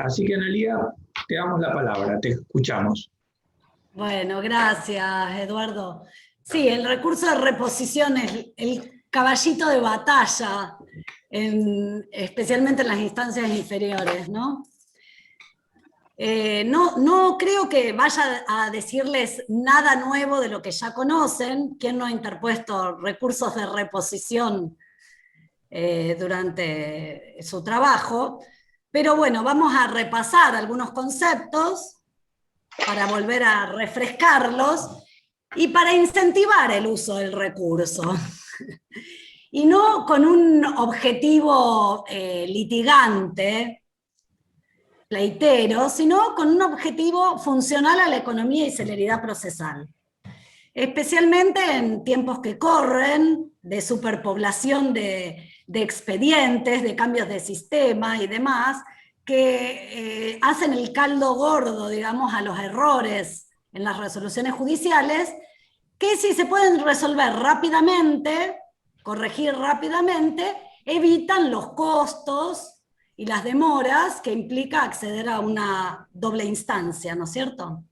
Así que, Analía, te damos la palabra, te escuchamos. Bueno, gracias, Eduardo. Sí, el recurso de reposición es el caballito de batalla, especialmente en las instancias inferiores, ¿no? No creo que vaya a decirles nada nuevo de lo que ya conocen. ¿Quién no ha interpuesto recursos de reposición durante su trabajo? Pero bueno, vamos a repasar algunos conceptos para volver a refrescarlos y para incentivar el uso del recurso. Y no con un objetivo litigante, pleitero, sino con un objetivo funcional a la economía y celeridad procesal. Especialmente en tiempos que corren, de superpoblación de expedientes, de cambios de sistema y demás, que hacen el caldo gordo, digamos, a los errores en las resoluciones judiciales, que si se pueden resolver rápidamente, corregir rápidamente, evitan los costos y las demoras que implica acceder a una doble instancia, ¿no es cierto?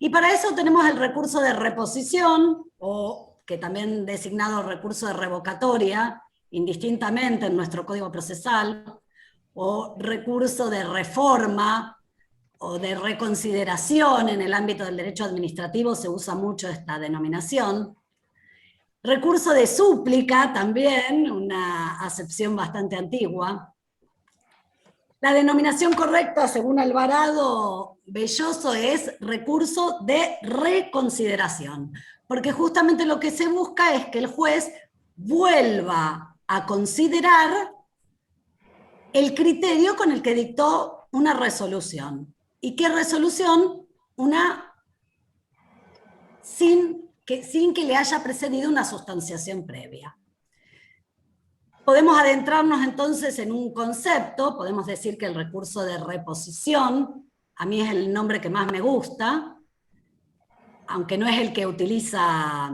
Y para eso tenemos el recurso de reposición, o que también designado recurso de revocatoria, indistintamente en nuestro Código Procesal, o recurso de reforma, o de reconsideración en el ámbito del derecho administrativo, se usa mucho esta denominación. Recurso de súplica también, una acepción bastante antigua. La denominación correcta, según Alvarado Belloso, es recurso de reconsideración, porque justamente lo que se busca es que el juez vuelva a considerar el criterio con el que dictó una resolución. ¿Y qué resolución? Sin que le haya precedido una sustanciación previa. Podemos adentrarnos entonces en un concepto, podemos decir que el recurso de reposición, a mí es el nombre que más me gusta, aunque no es el que utiliza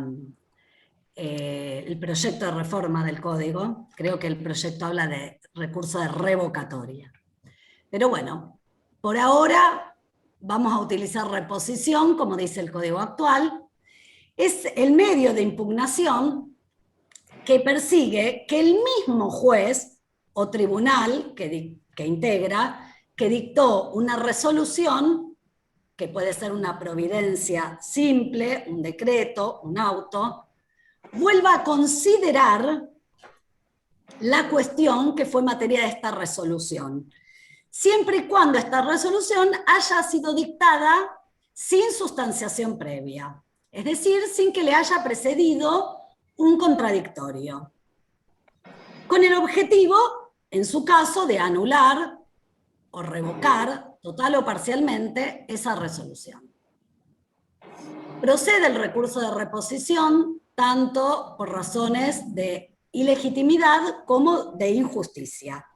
el proyecto de reforma del código, creo que el proyecto habla de recurso de revocatoria. Pero bueno, por ahora vamos a utilizar reposición, como dice el código actual. Es el medio de impugnación que persigue que el mismo juez o tribunal que integra, que dictó una resolución, que puede ser una providencia simple, un decreto, un auto, vuelva a considerar la cuestión que fue materia de esta resolución, siempre y cuando esta resolución haya sido dictada sin sustanciación previa, es decir, sin que le haya precedido un contradictorio, con el objetivo, en su caso, de anular o revocar, total o parcialmente, esa resolución. Procede el recurso de reposición tanto por razones de ilegitimidad como de injusticia.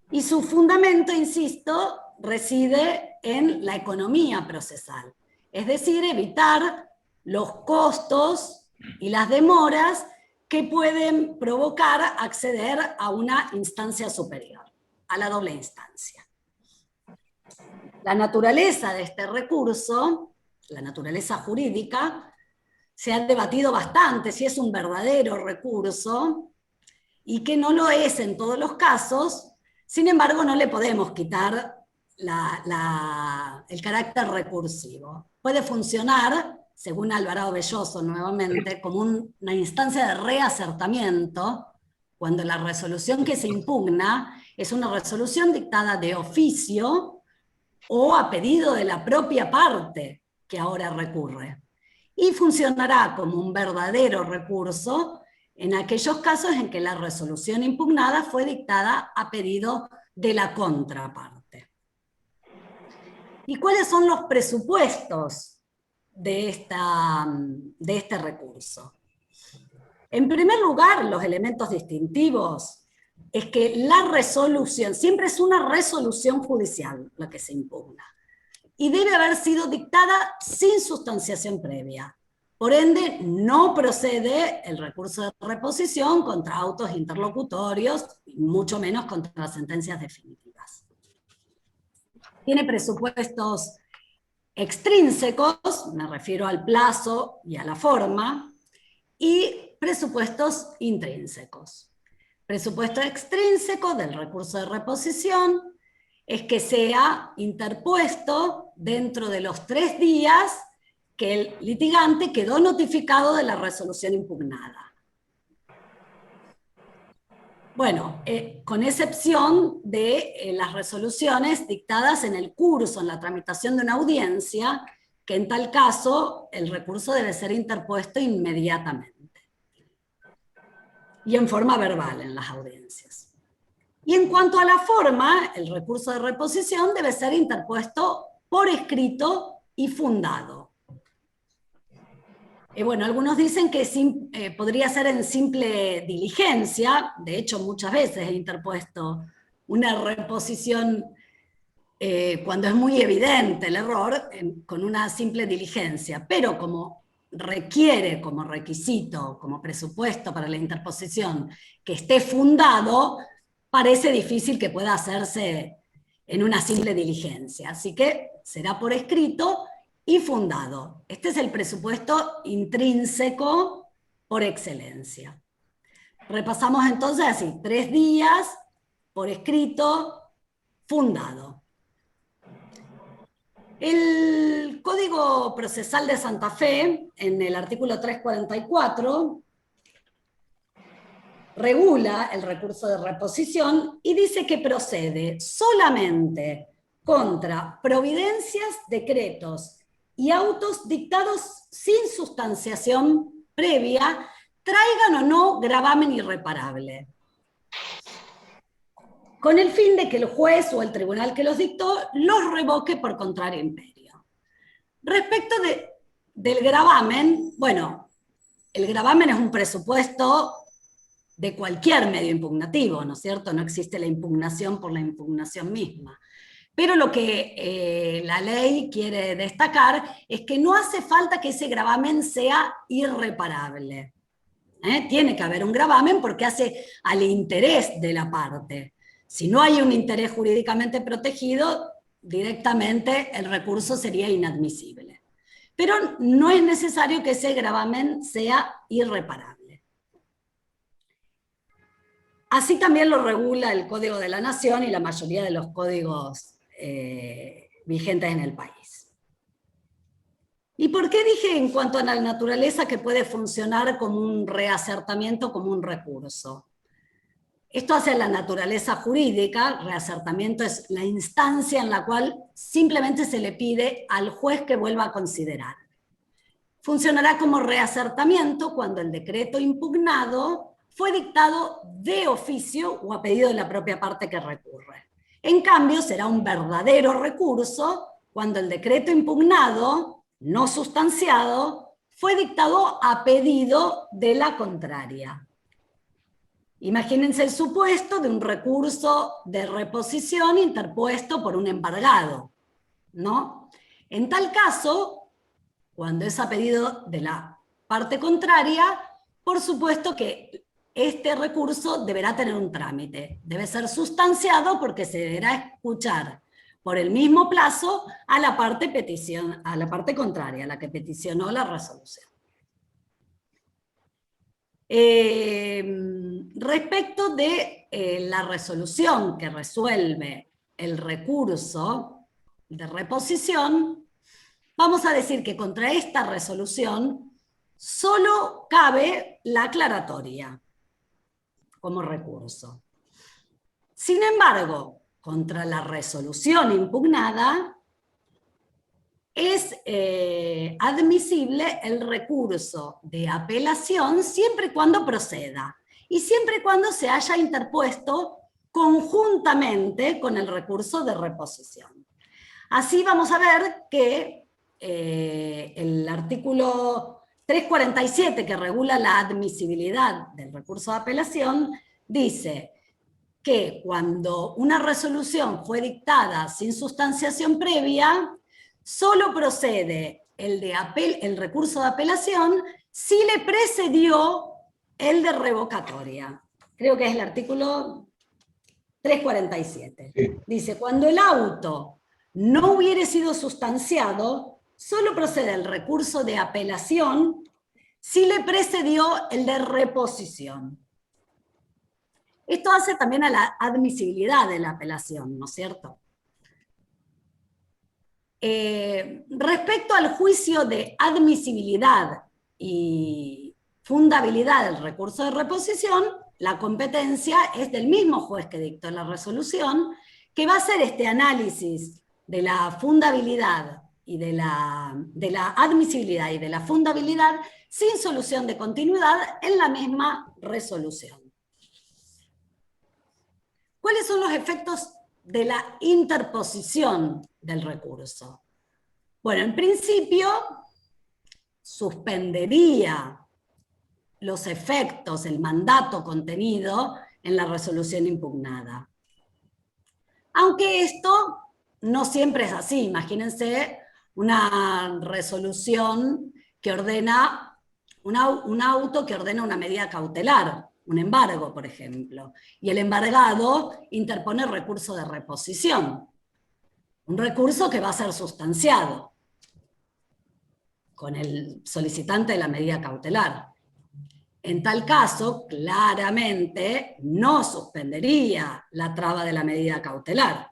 Y su fundamento, insisto, reside en la economía procesal, es decir, evitar los costos y las demoras que pueden provocar acceder a una instancia superior, a la doble instancia. La naturaleza de este recurso, la naturaleza jurídica, se ha debatido bastante si es un verdadero recurso y que no lo es en todos los casos. Sin embargo, no le podemos quitar el carácter recursivo. Puede funcionar, según Alvarado Belloso nuevamente, como una instancia de reacertamiento, cuando la resolución que se impugna es una resolución dictada de oficio o a pedido de la propia parte que ahora recurre. Y funcionará como un verdadero recurso en aquellos casos en que la resolución impugnada fue dictada a pedido de la contraparte. ¿Y cuáles son los presupuestos de este recurso? En primer lugar, los elementos distintivos es que la resolución, siempre es una resolución judicial la que se impugna, y debe haber sido dictada sin sustanciación previa. Por ende, no procede el recurso de reposición contra autos interlocutorios, y mucho menos contra sentencias definitivas. tiene presupuestos extrínsecos, me refiero al plazo y a la forma, y presupuestos intrínsecos. Presupuesto extrínseco del recurso de reposición es que sea interpuesto dentro de los 3 días que el litigante quedó notificado de la resolución impugnada. Bueno, con excepción de las resoluciones dictadas en el curso, en la tramitación de una audiencia, que en tal caso el recurso debe ser interpuesto inmediatamente. Y en forma verbal en las audiencias. Y en cuanto a la forma, el recurso de reposición debe ser interpuesto por escrito y fundado. Bueno, algunos dicen que podría ser en simple diligencia, de hecho muchas veces he interpuesto una reposición cuando es muy evidente el error, con una simple diligencia, pero como requiere como requisito, como presupuesto para la interposición, que esté fundado, parece difícil que pueda hacerse en una simple diligencia. Así que será por escrito y fundado. Este es el presupuesto intrínseco por excelencia. Repasamos entonces así, 3 días, por escrito, fundado. El Código Procesal de Santa Fe, en el artículo 344, regula el recurso de reposición y dice que procede solamente contra providencias, decretos y autos dictados sin sustanciación previa, traigan o no gravamen irreparable, con el fin de que el juez o el tribunal que los dictó los revoque por contrario imperio. Respecto del gravamen, bueno, el gravamen es un presupuesto de cualquier medio impugnativo, ¿no es cierto? No existe la impugnación por la impugnación misma. Pero lo que la ley quiere destacar es que no hace falta que ese gravamen sea irreparable. Tiene que haber un gravamen porque hace al interés de la parte. Si no hay un interés jurídicamente protegido, directamente el recurso sería inadmisible. Pero no es necesario que ese gravamen sea irreparable. Así también lo regula el Código de la Nación y la mayoría de los códigos vigentes en el país. ¿Y por qué dije en cuanto a la naturaleza que puede funcionar como un reacertamiento, como un recurso? Esto hace la naturaleza jurídica, reacertamiento es la instancia en la cual simplemente se le pide al juez que vuelva a considerar. Funcionará como reacertamiento cuando el decreto impugnado fue dictado de oficio o a pedido de la propia parte que recurre. En cambio, será un verdadero recurso cuando el decreto impugnado, no sustanciado, fue dictado a pedido de la contraria. Imagínense el supuesto de un recurso de reposición interpuesto por un embargado, ¿no? En tal caso, cuando es a pedido de la parte contraria, por supuesto que este recurso deberá tener un trámite, debe ser sustanciado porque se deberá escuchar por el mismo plazo a la parte contraria, a la que peticionó la resolución. Respecto de la resolución que resuelve el recurso de reposición, vamos a decir que contra esta resolución solo cabe la aclaratoria como recurso. Sin embargo, contra la resolución impugnada es admisible el recurso de apelación siempre y cuando proceda y siempre y cuando se haya interpuesto conjuntamente con el recurso de reposición. Así vamos a ver que el artículo 347, que regula la admisibilidad del recurso de apelación, dice que cuando una resolución fue dictada sin sustanciación previa, solo procede el recurso de apelación si le precedió el de revocatoria. Creo que es el artículo 347. Sí. Dice, cuando el auto no hubiere sido sustanciado, solo procede el recurso de apelación si le precedió el de reposición. Esto hace también a la admisibilidad de la apelación, ¿no es cierto? Respecto al juicio de admisibilidad y fundabilidad del recurso de reposición, la competencia es del mismo juez que dictó la resolución, que va a hacer este análisis de la fundabilidad y de la admisibilidad y de la fundabilidad sin solución de continuidad en la misma resolución. ¿Cuáles son los efectos de la interposición del recurso? Bueno, en principio, suspendería los efectos, el mandato contenido en la resolución impugnada. Aunque esto no siempre es así. Imagínense una resolución que ordena, un auto que ordena una medida cautelar, un embargo, por ejemplo, y el embargado interpone recurso de reposición, un recurso que va a ser sustanciado con el solicitante de la medida cautelar. En tal caso, claramente no suspendería la traba de la medida cautelar,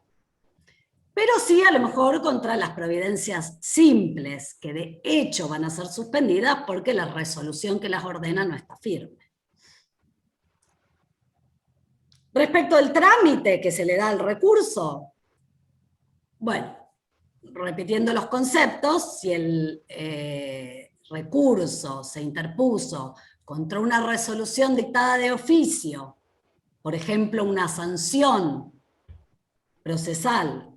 pero sí a lo mejor contra las providencias simples, que de hecho van a ser suspendidas porque la resolución que las ordena no está firme. Respecto al trámite que se le da al recurso, bueno, repitiendo los conceptos, si el recurso se interpuso contra una resolución dictada de oficio, por ejemplo, una sanción procesal,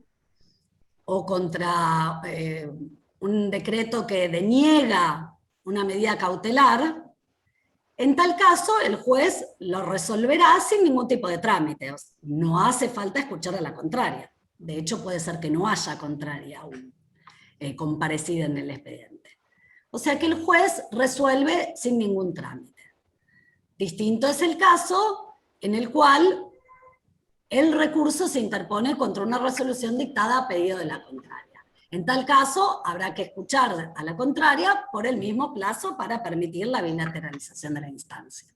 o contra un decreto que deniega una medida cautelar, en tal caso el juez lo resolverá sin ningún tipo de trámite. No hace falta escuchar a la contraria. De hecho, puede ser que no haya contraria aún comparecida en el expediente. O sea que el juez resuelve sin ningún trámite. Distinto es el caso en el cual el recurso se interpone contra una resolución dictada a pedido de la contraria. En tal caso, habrá que escuchar a la contraria por el mismo plazo para permitir la bilateralización de la instancia.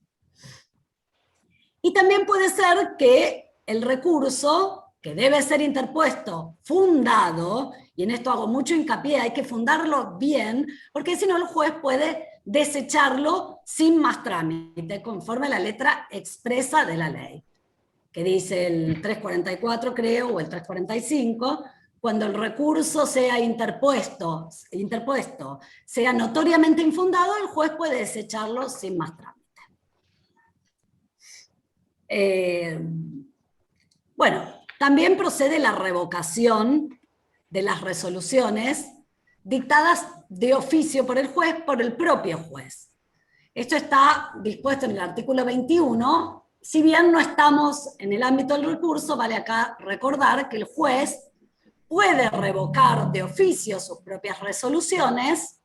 Y también puede ser que el recurso, que debe ser interpuesto fundado, y en esto hago mucho hincapié, hay que fundarlo bien, porque si no el juez puede desecharlo sin más trámite, conforme a la letra expresa de la ley, que dice el 344, creo, o el 345, cuando el recurso sea interpuesto, sea notoriamente infundado, el juez puede desecharlo sin más trámite. Bueno, también procede la revocación de las resoluciones dictadas de oficio por el juez, por el propio juez. Esto está dispuesto en el artículo 21, si bien no estamos en el ámbito del recurso, vale acá recordar que el juez puede revocar de oficio sus propias resoluciones,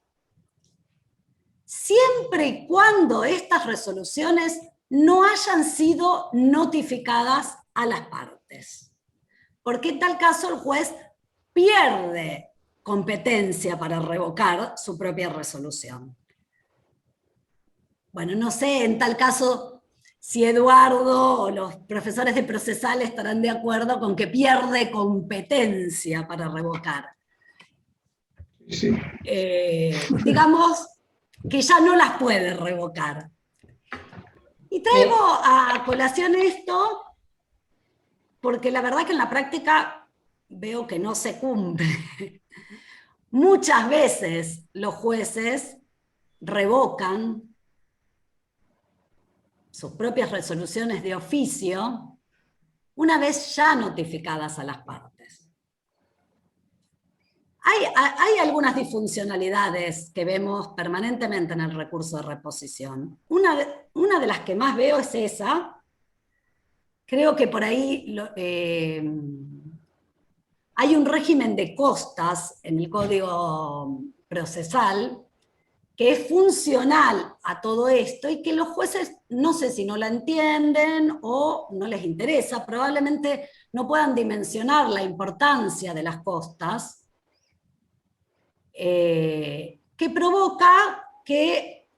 siempre y cuando estas resoluciones no hayan sido notificadas a las partes. Porque en tal caso el juez pierde competencia para revocar su propia resolución. Bueno, no sé en tal caso si Eduardo o los profesores de procesal estarán de acuerdo con que pierde competencia para revocar. Sí. Digamos que ya no las puede revocar. Y traigo a colación esto porque la verdad que en la práctica veo que no se cumple. Muchas veces los jueces revocan sus propias resoluciones de oficio una vez ya notificadas a las partes. Hay algunas disfuncionalidades que vemos permanentemente en el recurso de reposición. Una de las que más veo es esa. Creo que por ahí hay un régimen de costas en el Código Procesal que es funcional a todo esto y que los jueces no sé si no la entienden o no les interesa, probablemente no puedan dimensionar la importancia de las costas, que provoca que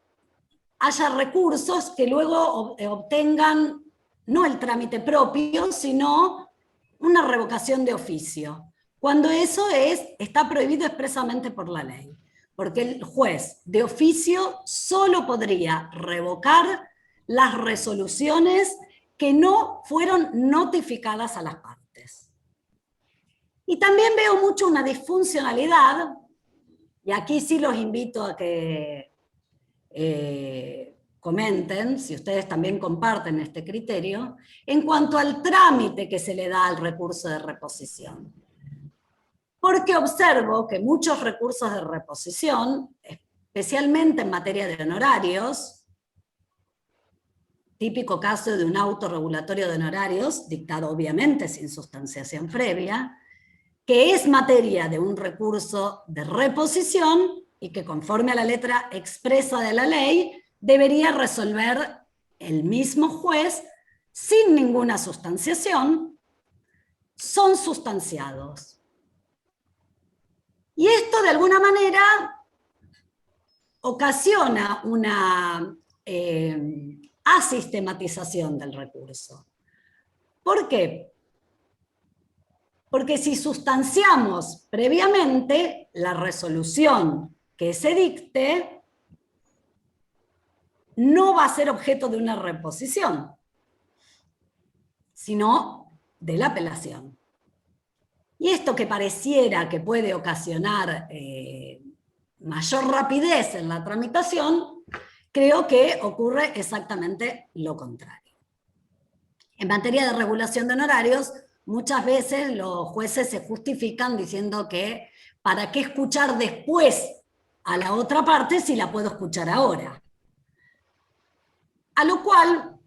haya recursos que luego obtengan no el trámite propio, sino una revocación de oficio, cuando eso está prohibido expresamente por la ley. Porque el juez de oficio solo podría revocar las resoluciones que no fueron notificadas a las partes. Y también veo mucho una disfuncionalidad, y aquí sí los invito a que comenten, si ustedes también comparten este criterio, en cuanto al trámite que se le da al recurso de reposición. Porque observo que muchos recursos de reposición, especialmente en materia de honorarios, típico caso de un auto regulatorio de honorarios, dictado obviamente sin sustanciación previa, que es materia de un recurso de reposición y que conforme a la letra expresa de la ley debería resolver el mismo juez sin ninguna sustanciación, son sustanciados. Y esto de alguna manera ocasiona una asistematización del recurso. ¿Por qué? Porque si sustanciamos previamente la resolución que se dicte, no va a ser objeto de una reposición, sino de la apelación. Y esto que pareciera que puede ocasionar mayor rapidez en la tramitación, creo que ocurre exactamente lo contrario. En materia de regulación de honorarios, muchas veces los jueces se justifican diciendo que ¿para qué escuchar después a la otra parte si la puedo escuchar ahora? A lo cual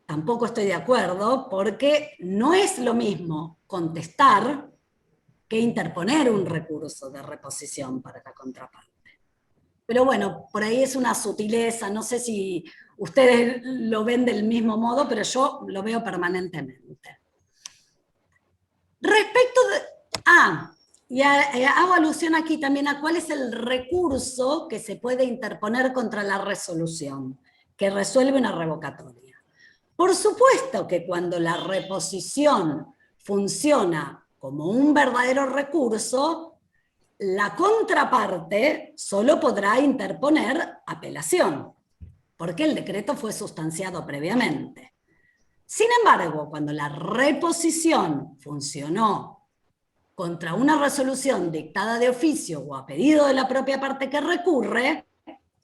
tampoco estoy de acuerdo, porque no es lo mismo contestar que interponer un recurso de reposición para la contraparte. Pero bueno, por ahí es una sutileza, no sé si ustedes lo ven del mismo modo, pero yo lo veo permanentemente. Respecto de... y hago alusión aquí también a cuál es el recurso que se puede interponer contra la resolución, que resuelve una revocatoria. Por supuesto que cuando la reposición funciona como un verdadero recurso, la contraparte solo podrá interponer apelación, porque el decreto fue sustanciado previamente. Sin embargo, cuando la reposición funcionó contra una resolución dictada de oficio o a pedido de la propia parte que recurre,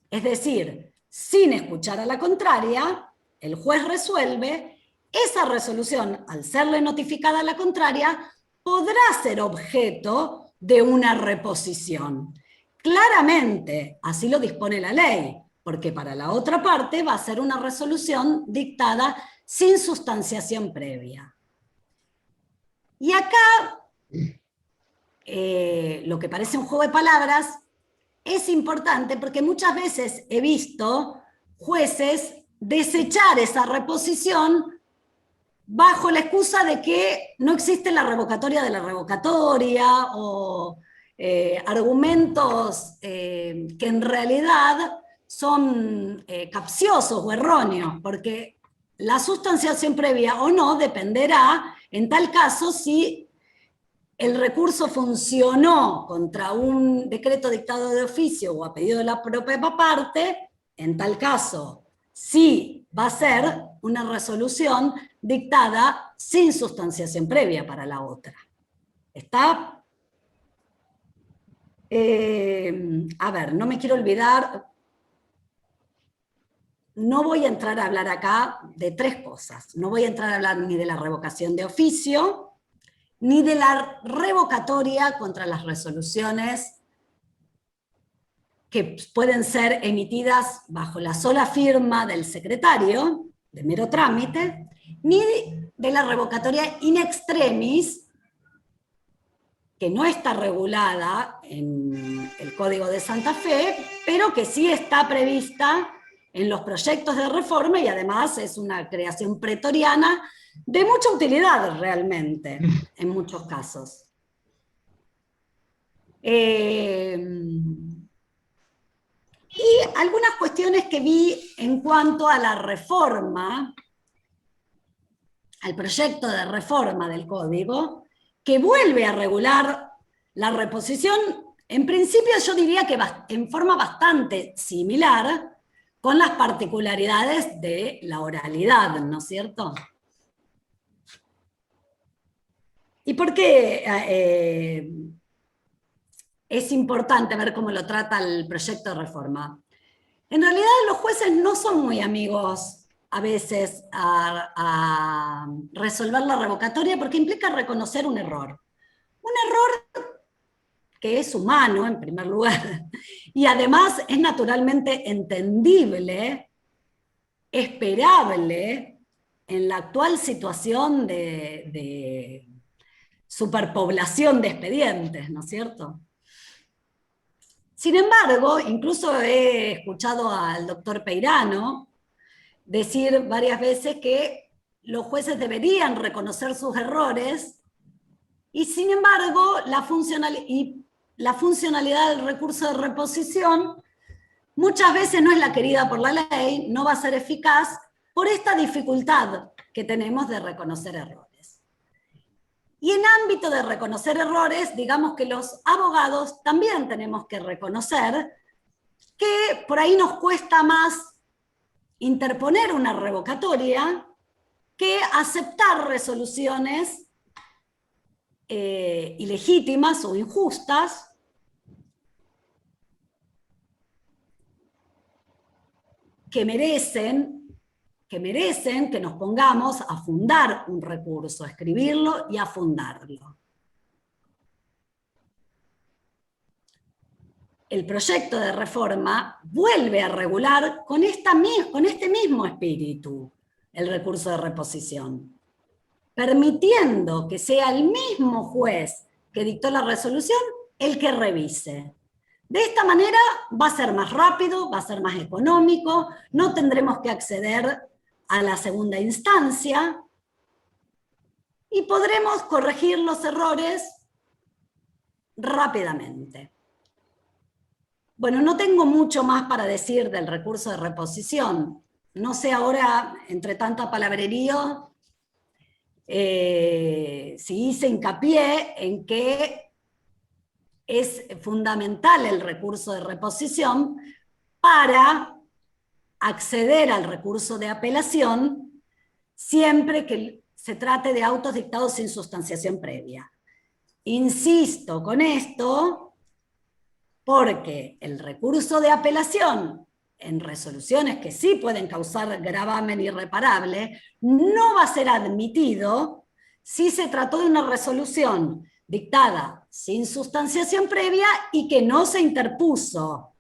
es decir, sin escuchar a la contraria, el juez resuelve, esa resolución, al serle notificada a la contraria, podrá ser objeto de una reposición. Claramente, así lo dispone la ley, porque para la otra parte va a ser una resolución dictada sin sustanciación previa. Y acá, lo que parece un juego de palabras, es importante porque muchas veces he visto jueces desechar esa reposición bajo la excusa de que no existe la revocatoria de la revocatoria o argumentos que en realidad son capciosos o erróneos, porque la sustanciación previa o no dependerá, en tal caso, si el recurso funcionó contra un decreto dictado de oficio o a pedido de la propia parte, en tal caso, sí va a ser una resolución dictada sin sustanciación previa para la otra. ¿Está? A ver, no me quiero olvidar, no voy a entrar a hablar acá de tres cosas. No voy a entrar a hablar ni de la revocación de oficio, ni de la revocatoria contra las resoluciones que pueden ser emitidas bajo la sola firma del secretario, de mero trámite, ni de la revocatoria in extremis, que no está regulada en el Código de Santa Fe, pero que sí está prevista en los proyectos de reforma, y además es una creación pretoriana de mucha utilidad realmente, en muchos casos. Y algunas cuestiones que vi en cuanto a la reforma, al proyecto de reforma del Código, que vuelve a regular la reposición, en principio yo diría que en forma bastante similar, con las particularidades de la oralidad, ¿no es cierto? ¿Y por qué es importante ver cómo lo trata el proyecto de reforma? En realidad los jueces no son muy amigos a veces a resolver la revocatoria, porque implica reconocer un error. Un error que es humano, en primer lugar, y además es naturalmente entendible, esperable, en la actual situación de superpoblación de expedientes, ¿no es cierto? Sin embargo, incluso he escuchado al doctor Peirano decir varias veces que los jueces deberían reconocer sus errores, y sin embargo la funcionalidad del recurso de reposición muchas veces no es la querida por la ley, no va a ser eficaz por esta dificultad que tenemos de reconocer errores. Y en ámbito de reconocer errores, digamos que los abogados también tenemos que reconocer que por ahí nos cuesta más interponer una revocatoria que aceptar resoluciones ilegítimas o injustas, que merecen que nos pongamos a fundar un recurso, a escribirlo y a fundarlo. El proyecto de reforma vuelve a regular con este mismo espíritu el recurso de reposición, permitiendo que sea el mismo juez que dictó la resolución el que revise. De esta manera va a ser más rápido, va a ser más económico, no tendremos que acceder a la segunda instancia y podremos corregir los errores rápidamente. Bueno, no tengo mucho más para decir del recurso de reposición. No sé ahora, entre tanta palabrerío, si hice hincapié en que es fundamental el recurso de reposición para acceder al recurso de apelación siempre que se trate de autos dictados sin sustanciación previa. Insisto con esto porque el recurso de apelación en resoluciones que sí pueden causar gravamen irreparable no va a ser admitido si se trató de una resolución dictada sin sustanciación previa y que no se interpuso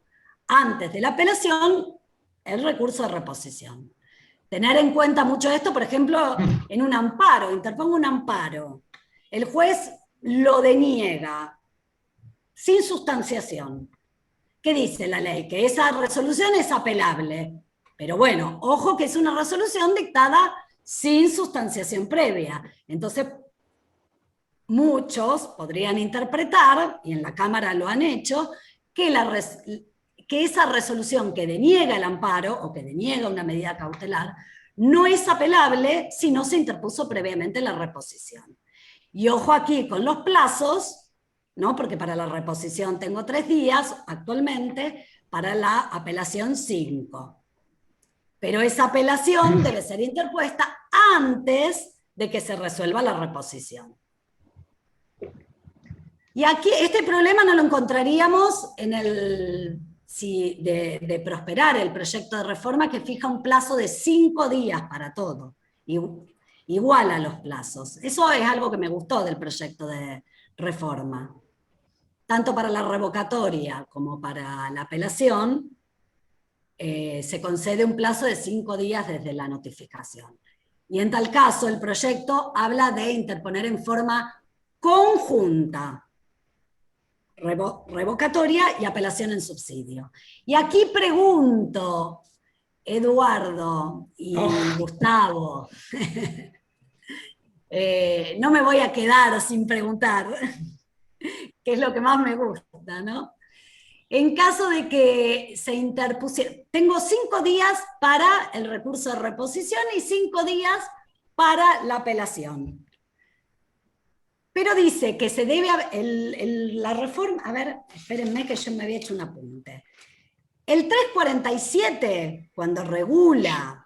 antes de la apelación el recurso de reposición. Tener en cuenta mucho esto, por ejemplo, en un amparo, interpongo un amparo, el juez lo deniega sin sustanciación. ¿Qué dice la ley? Que esa resolución es apelable. Pero bueno, ojo que es una resolución dictada sin sustanciación previa. Entonces, muchos podrían interpretar, y en la Cámara lo han hecho, que esa resolución que deniega el amparo o que deniega una medida cautelar no es apelable si no se interpuso previamente la reposición. Y ojo aquí con los plazos, ¿no? Porque para la reposición tengo 3 días actualmente, para la apelación 5. Pero esa apelación debe ser interpuesta antes de que se resuelva la reposición. Y aquí este problema no lo encontraríamos en de prosperar el proyecto de reforma, que fija un plazo de 5 días para todo, igual a los plazos. Eso es algo que me gustó del proyecto de reforma. Tanto para la revocatoria como para la apelación, se concede un plazo de 5 días desde la notificación. Y en tal caso, el proyecto habla de interponer en forma conjunta revocatoria y apelación en subsidio. Y aquí pregunto, Eduardo y Gustavo, no me voy a quedar sin preguntar, que es lo que más me gusta, ¿no? En caso de que se interpusiera, tengo 5 días para el recurso de reposición y 5 días para la apelación. Pero dice que se debe, la reforma, a ver, espérenme que yo me había hecho un apunte. El 347, cuando regula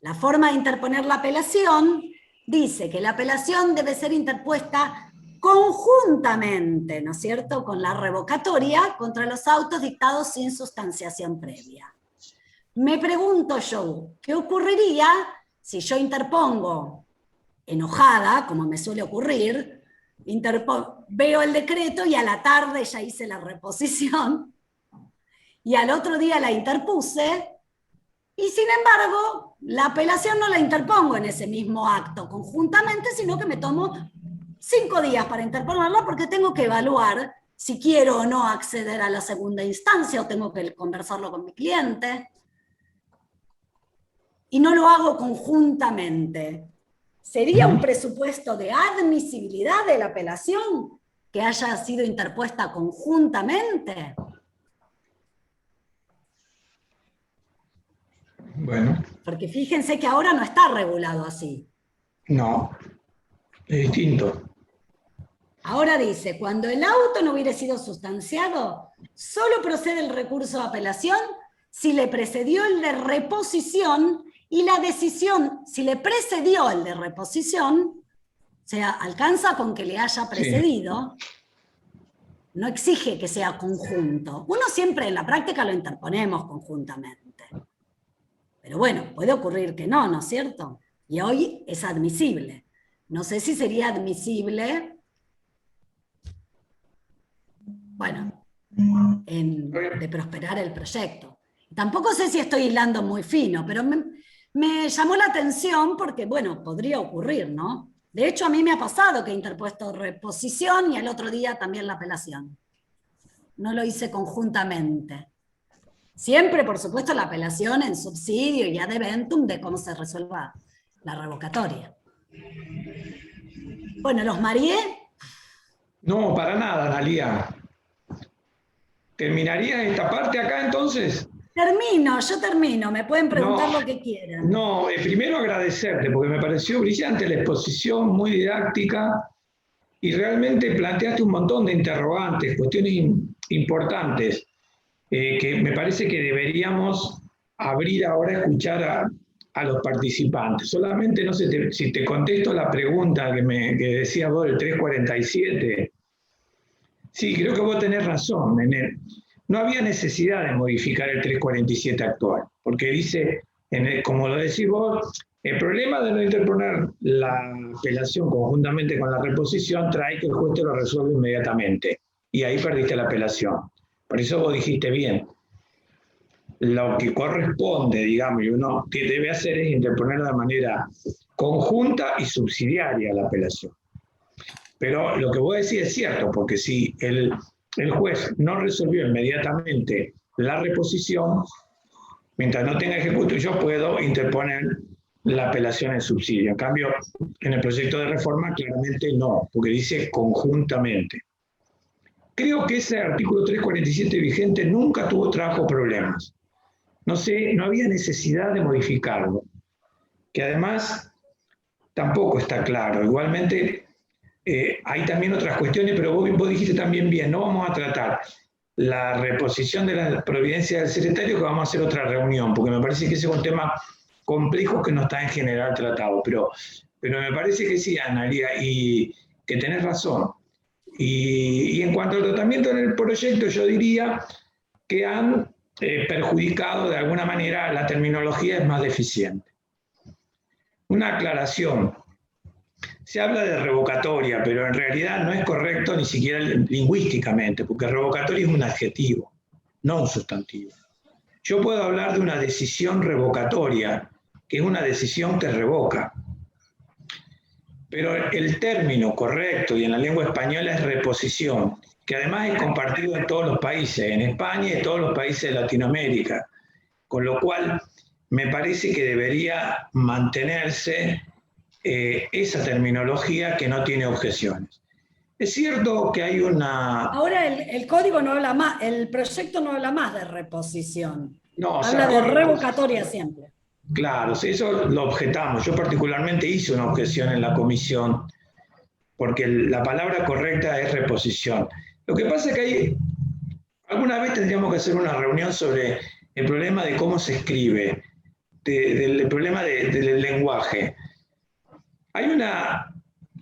la forma de interponer la apelación, dice que la apelación debe ser interpuesta conjuntamente, ¿no es cierto?, con la revocatoria contra los autos dictados sin sustanciación previa. Me pregunto yo, ¿qué ocurriría si yo interpongo enojada, como me suele ocurrir, veo el decreto y a la tarde ya hice la reposición, y al otro día la interpuse, y sin embargo, la apelación no la interpongo en ese mismo acto conjuntamente, sino que me tomo 5 días para interponerla porque tengo que evaluar si quiero o no acceder a la segunda instancia o tengo que conversarlo con mi cliente. Y no lo hago conjuntamente. ¿Sería un presupuesto de admisibilidad de la apelación que haya sido interpuesta conjuntamente? Bueno. Porque fíjense que ahora no está regulado así. No, es distinto. Ahora dice, cuando el auto no hubiera sido sustanciado, solo procede el recurso de apelación si le precedió el de reposición y la decisión, si le precedió el de reposición, o sea, alcanza con que le haya precedido, no exige que sea conjunto. Uno siempre en la práctica lo interponemos conjuntamente. Pero bueno, puede ocurrir que no, ¿no es cierto? Y hoy es admisible. No sé si sería admisible, bueno, de prosperar el proyecto. Tampoco sé si estoy hilando muy fino, pero me llamó la atención porque, bueno, podría ocurrir, ¿no? De hecho, a mí me ha pasado que he interpuesto reposición y al otro día también la apelación. No lo hice conjuntamente. Siempre, por supuesto, la apelación en subsidio y ad eventum de cómo se resuelva la revocatoria. Bueno, ¿los mareé? No, para nada, Analía. ¿Terminarías esta parte acá entonces? Yo termino, me pueden preguntar lo que quieran. No, primero agradecerte, porque me pareció brillante la exposición, muy didáctica, y realmente planteaste un montón de interrogantes, cuestiones importantes, que me parece que deberíamos abrir ahora a escuchar a los participantes. Solamente no sé si te contesto la pregunta que decías vos del 347. Sí, creo que vos tenés razón, Nenel. No había necesidad de modificar el 347 actual, porque dice, como lo decís vos, el problema de no interponer la apelación conjuntamente con la reposición trae que el juez te lo resuelve inmediatamente, y ahí perdiste la apelación. Por eso vos dijiste bien, lo que corresponde, digamos, y uno que debe hacer es interponer de manera conjunta y subsidiaria la apelación. Pero lo que vos decís es cierto, porque si el juez no resolvió inmediatamente la reposición, mientras no tenga ejecuto, yo puedo interponer la apelación en subsidio. En cambio, en el proyecto de reforma claramente no, porque dice conjuntamente. Creo que ese artículo 347 vigente nunca trajo problemas. No había necesidad de modificarlo, que además tampoco está claro. Igualmente, hay también otras cuestiones, pero vos dijiste también bien, no vamos a tratar la reposición de la providencia del secretario, que vamos a hacer otra reunión, porque me parece que ese es un tema complejo que no está en general tratado, pero me parece que sí, Analía, y que tenés razón. Y en cuanto al tratamiento en el proyecto, yo diría que han perjudicado de alguna manera, la terminología es más deficiente. Una aclaración. Se habla de revocatoria, pero en realidad no es correcto ni siquiera lingüísticamente, porque revocatoria es un adjetivo, no un sustantivo. Yo puedo hablar de una decisión revocatoria, que es una decisión que revoca. Pero el término correcto y en la lengua española es reposición, que además es compartido en todos los países, en España y en todos los países de Latinoamérica, con lo cual me parece que debería mantenerse esa terminología que no tiene objeciones. Es cierto que hay una... Ahora el código no habla más, el proyecto no habla más de reposición. No, habla de revocatoria siempre. Claro, eso lo objetamos. Yo particularmente hice una objeción en la comisión, porque la palabra correcta es reposición. Lo que pasa es que alguna vez tendríamos que hacer una reunión sobre el problema de cómo se escribe, del problema del lenguaje. Hay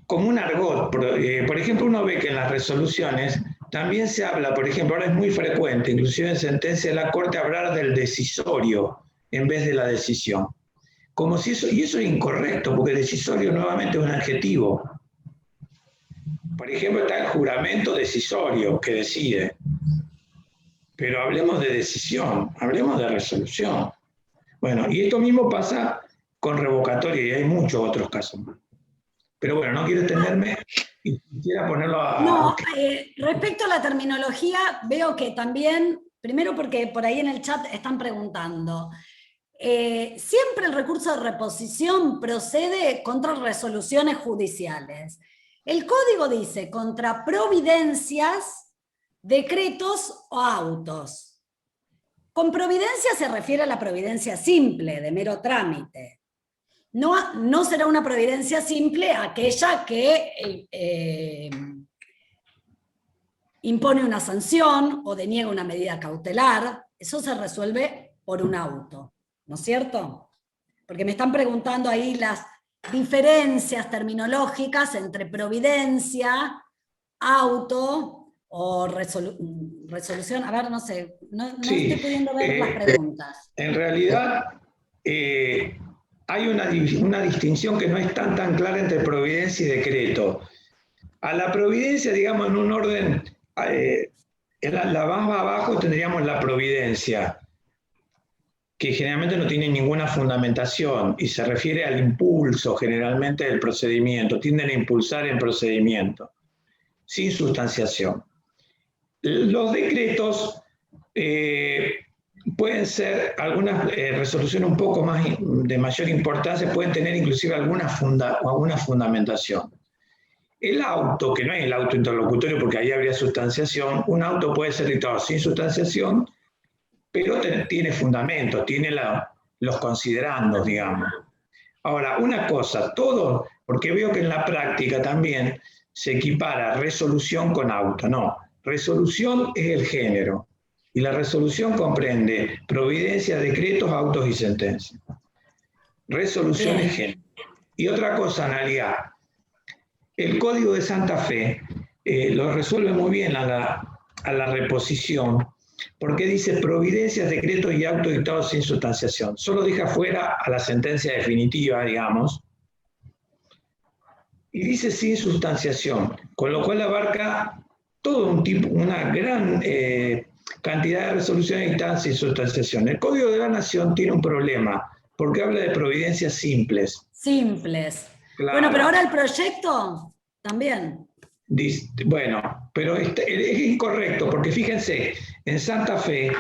como un argot, por ejemplo, uno ve que en las resoluciones también se habla, por ejemplo, ahora es muy frecuente, inclusive en sentencia de la Corte, hablar del decisorio en vez de la decisión. Como si eso, y eso es incorrecto, porque decisorio nuevamente es un adjetivo. Por ejemplo, está el juramento decisorio que decide. Pero hablemos de decisión, hablemos de resolución. Bueno, y esto mismo pasa con revocatoria y hay muchos otros casos más. Pero bueno, no quiero extenderme y quisiera ponerlo a... No, respecto a la terminología, veo que también, primero porque por ahí en el chat están preguntando, siempre el recurso de reposición procede contra resoluciones judiciales. El código dice contra providencias, decretos o autos. Con providencia se refiere a la providencia simple, de mero trámite. No será una providencia simple aquella que impone una sanción o deniega una medida cautelar. Eso se resuelve por un auto, ¿no es cierto? Porque me están preguntando ahí las diferencias terminológicas entre providencia, auto o resolución. A ver, no sé, no Sí, estoy pudiendo ver las preguntas. En realidad, hay una distinción que no es tan clara entre providencia y decreto. A la providencia, digamos, en un orden, la más abajo tendríamos la providencia, que generalmente no tiene ninguna fundamentación y se refiere al impulso generalmente del procedimiento, tienden a impulsar el procedimiento, sin sustanciación. Los decretos pueden ser algunas resoluciones un poco más de mayor importancia, pueden tener inclusive alguna fundamentación. El auto, que no es el auto interlocutorio porque ahí habría sustanciación, un auto puede ser dictado sin sustanciación, pero tiene fundamentos, tiene los considerandos, digamos. Ahora, una cosa, todo, porque veo que en la práctica también se equipara resolución con auto, no. Resolución es el género, y la resolución comprende providencia, decretos, autos y sentencias. Resolución es género. Y otra cosa, Analia, el Código de Santa Fe lo resuelve muy bien a la reposición, porque dice providencias, decretos y autos dictados sin sustanciación. Solo deja fuera a la sentencia definitiva, digamos, y dice sin sustanciación, con lo cual abarca todo una gran cantidad de resoluciones dictadas sin sustanciación. El Código de la Nación tiene un problema, porque habla de providencias simples. Simples. Claro. Bueno, pero ahora el proyecto también. Bueno, pero es incorrecto, porque fíjense, en Santa Fe,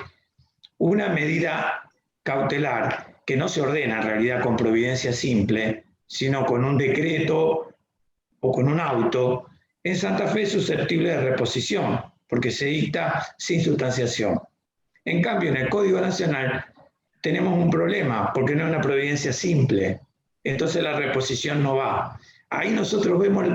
una medida cautelar que no se ordena en realidad con providencia simple, sino con un decreto o con un auto, en Santa Fe es susceptible de reposición, porque se dicta sin sustanciación. En cambio, en el Código Nacional tenemos un problema, porque no es una providencia simple, entonces la reposición no va. Ahí nosotros vemos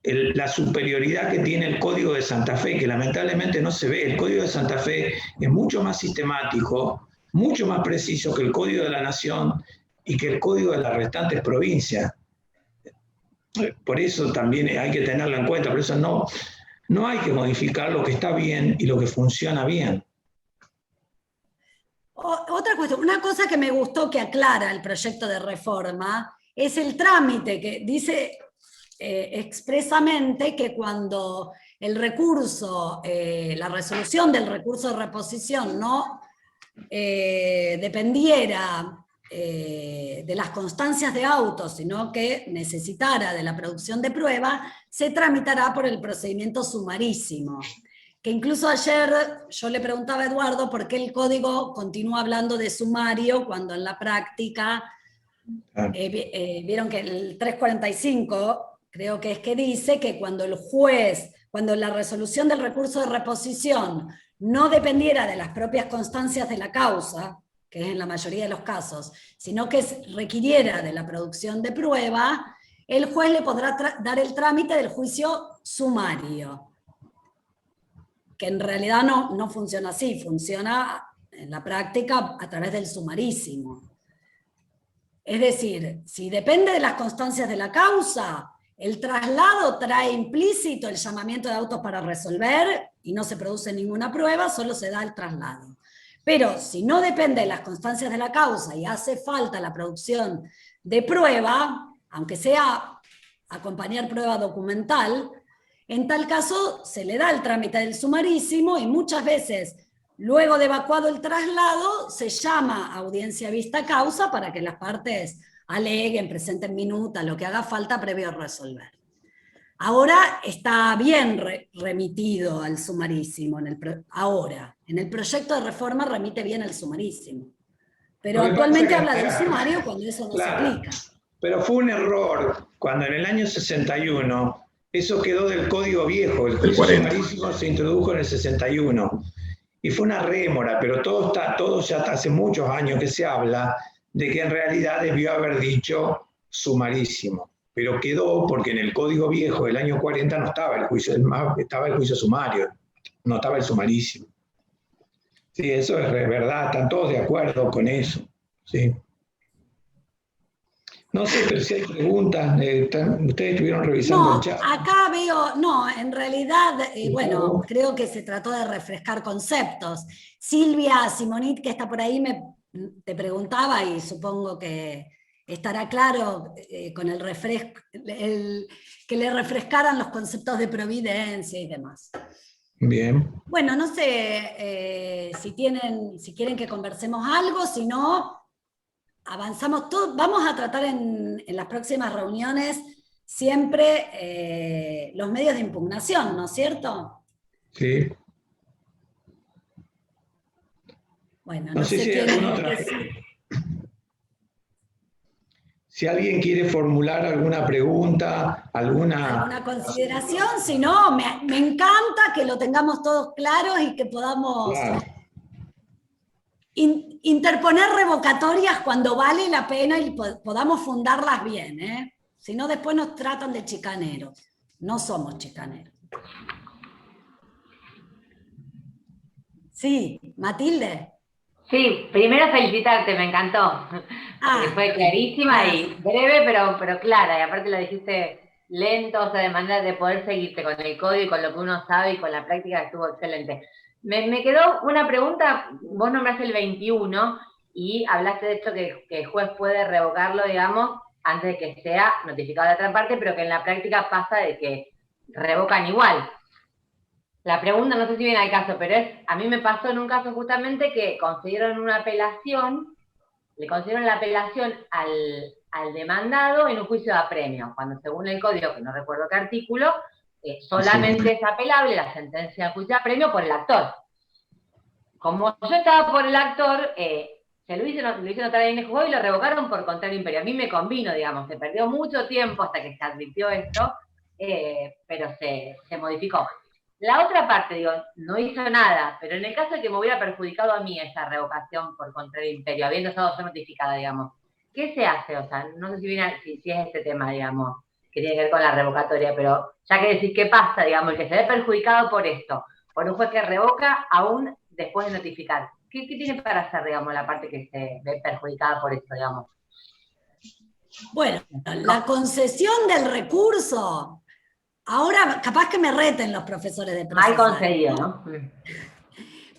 la superioridad que tiene el Código de Santa Fe, que lamentablemente no se ve. El Código de Santa Fe es mucho más sistemático, mucho más preciso que el Código de la Nación y que el Código de las restantes provincias. Por eso también hay que tenerlo en cuenta, por eso no hay que modificar lo que está bien y lo que funciona bien. Otra cuestión, una cosa que me gustó que aclara el proyecto de reforma es el trámite, que dice expresamente que cuando el recurso, la resolución del recurso de reposición no dependiera de las constancias de autos, sino que necesitara de la producción de prueba, se tramitará por el procedimiento sumarísimo. que incluso ayer yo le preguntaba a Eduardo por qué el código continúa hablando de sumario cuando en la práctica, vieron que el 345 creo que es que dice que cuando el juez, cuando la resolución del recurso de reposición no dependiera de las propias constancias de la causa, que es en la mayoría de los casos, sino que requiriera de la producción de prueba, el juez le podrá dar el trámite del juicio sumario, que en realidad no funciona así, funciona en la práctica a través del sumarísimo. Es decir, si depende de las constancias de la causa, el traslado trae implícito el llamamiento de autos para resolver y no se produce ninguna prueba, solo se da el traslado. Pero si no depende de las constancias de la causa y hace falta la producción de prueba, aunque sea acompañar prueba documental, en tal caso se le da el trámite del sumarísimo y muchas veces, luego de evacuado el traslado, se llama a audiencia vista causa para que las partes aleguen, presenten minuta, lo que haga falta previo a resolver. Ahora está bien remitido al sumarísimo, ahora, en el proyecto de reforma remite bien al sumarísimo, pero actualmente habla del sumario cuando eso no se aplica. Pero fue un error cuando en el año 61 eso quedó del código viejo, el juicio sumarísimo se introdujo en el 61 y fue una rémora, pero todo ya hace muchos años que se habla de que en realidad debió haber dicho sumarísimo, pero quedó porque en el código viejo del año 40 no estaba el juicio, estaba el juicio sumario, no estaba el sumarísimo. Sí, eso es verdad, están todos de acuerdo con eso, sí. No sé, pero si hay preguntas, ustedes estuvieron revisando el chat. Acá veo, no, en realidad, bueno, creo que se trató de refrescar conceptos. Silvia Simonit, que está por ahí, te preguntaba, y supongo que estará claro con el refresco, que le refrescaran los conceptos de providencia y demás. Bien. Bueno, no sé si quieren que conversemos algo, si no, avanzamos todo. Vamos a tratar en las próximas reuniones siempre los medios de impugnación, ¿no es cierto? Sí. Bueno, no sé si quieren decir. Si alguien quiere formular alguna pregunta, alguna consideración, si no, me encanta que lo tengamos todos claros y que podamos interponer revocatorias cuando vale la pena y podamos fundarlas bien, ¿eh? Si no, después nos tratan de chicaneros. No somos chicaneros. Sí, Matilde. Sí, primero felicitarte, me encantó. Porque fue clarísima y breve, pero clara. Y aparte lo dijiste lento, o sea, de manera de poder seguirte con el código y con lo que uno sabe y con la práctica, estuvo excelente. Me quedó una pregunta. Vos nombraste el 21 y hablaste de esto que el juez puede revocarlo, digamos, antes de que sea notificado a la otra parte, pero que en la práctica pasa de que revocan igual. La pregunta, no sé si viene al caso, pero a mí me pasó en un caso justamente que concedieron una apelación, le concedieron la apelación al demandado en un juicio de apremio, cuando según el código, que no recuerdo qué artículo, solamente es apelable la sentencia de juicio de apremio por el actor. Como yo estaba por el actor, se lo hice notar en el juzgado y lo revocaron por contrario imperio. A mí me convino, digamos, se perdió mucho tiempo hasta que se advirtió esto, pero se modificó. La otra parte, digo, no hizo nada, pero en el caso de que me hubiera perjudicado a mí esa revocación por contrario imperio, habiendo estado yo notificada, digamos, ¿qué se hace? O sea, no sé si es este tema, digamos, que tiene que ver con la revocatoria, pero ya que decís qué pasa, digamos, el que se ve perjudicado por esto, por un juez que revoca aún después de notificar. ¿Qué tiene para hacer, digamos, la parte que se ve perjudicada por esto, digamos? Bueno, la concesión del recurso. Ahora, capaz que me reten los profesores de procesal. Mal concedido, ¿no?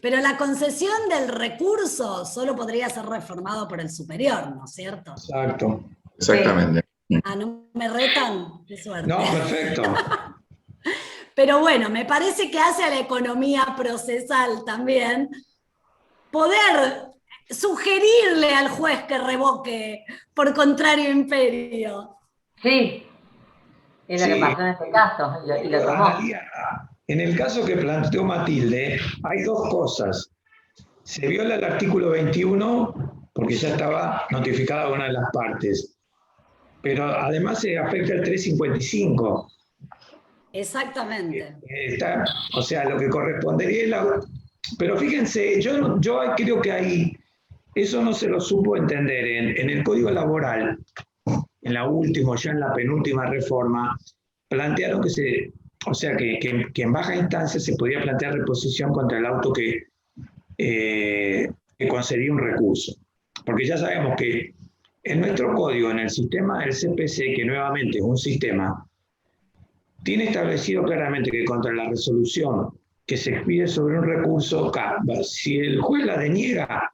Pero la concesión del recurso solo podría ser reformado por el superior, ¿no es cierto? Exacto. Exactamente. ¿No me retan? Qué suerte. No, perfecto. Pero bueno, me parece que hace a la economía procesal también poder sugerirle al juez que revoque por contrario imperio. Sí. Es lo que pasó en este caso, y lo tomó. En el caso que planteó Matilde, hay dos cosas. Se viola el artículo 21 porque ya estaba notificada una de las partes, pero además se afecta el 355. Exactamente. O sea, lo que correspondería es la... Pero fíjense, yo creo que ahí eso no se lo supo entender. En el Código Laboral, en la última, ya en la penúltima reforma, plantearon que en baja instancia se podía plantear reposición contra el auto que concedía un recurso. Porque ya sabemos que en nuestro código, en el sistema del CPC, que nuevamente es un sistema, tiene establecido claramente que contra la resolución que se expide sobre un recurso, si el juez la deniega,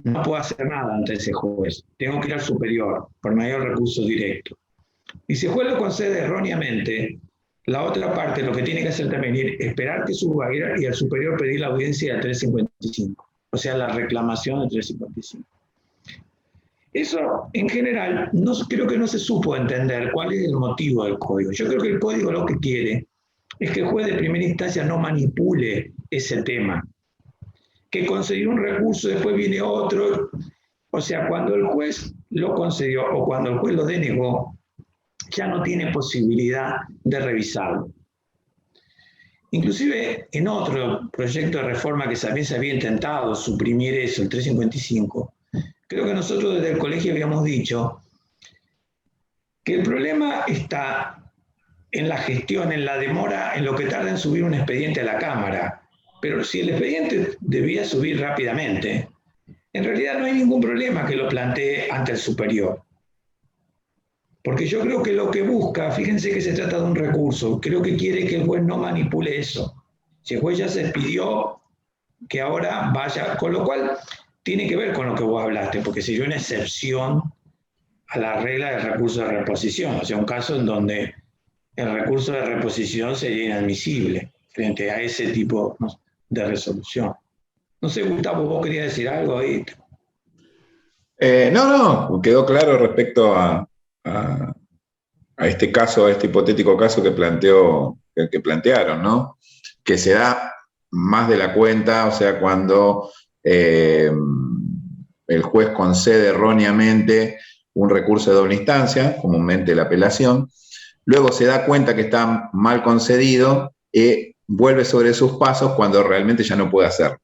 no puedo hacer nada ante ese juez. Tengo que ir al superior por medio del recurso directo. Y si el juez lo concede erróneamente, la otra parte lo que tiene que hacer también es esperar que suba y al superior pedir la audiencia del 355, o sea, la reclamación del 355. Eso, en general, creo que no se supo entender cuál es el motivo del código. Yo creo que el código lo que quiere es que el juez de primera instancia no manipule ese tema. Que concedió un recurso, después viene otro. O sea, cuando el juez lo concedió o cuando el juez lo denegó, ya no tiene posibilidad de revisarlo. Inclusive en otro proyecto de reforma que también se había intentado suprimir eso, el 355, creo que nosotros desde el colegio habíamos dicho que el problema está en la gestión, en la demora, en lo que tarda en subir un expediente a la Cámara. Pero si el expediente debía subir rápidamente, en realidad no hay ningún problema que lo plantee ante el superior. Porque yo creo que lo que busca, fíjense que se trata de un recurso, creo que quiere que el juez no manipule eso. Si el juez ya se expidió, que ahora vaya, con lo cual tiene que ver con lo que vos hablaste, porque sería una excepción a la regla del recurso de reposición, o sea, un caso en donde el recurso de reposición sería inadmisible frente a ese tipo de resolución. No sé, Gustavo, ¿vos querías decir algo ahí? No, quedó claro respecto a este caso, a este hipotético caso que plantearon, ¿no? Que se da más de la cuenta, o sea, cuando el juez concede erróneamente un recurso de doble instancia, comúnmente la apelación, luego se da cuenta que está mal concedido y vuelve sobre sus pasos cuando realmente ya no puede hacerlo.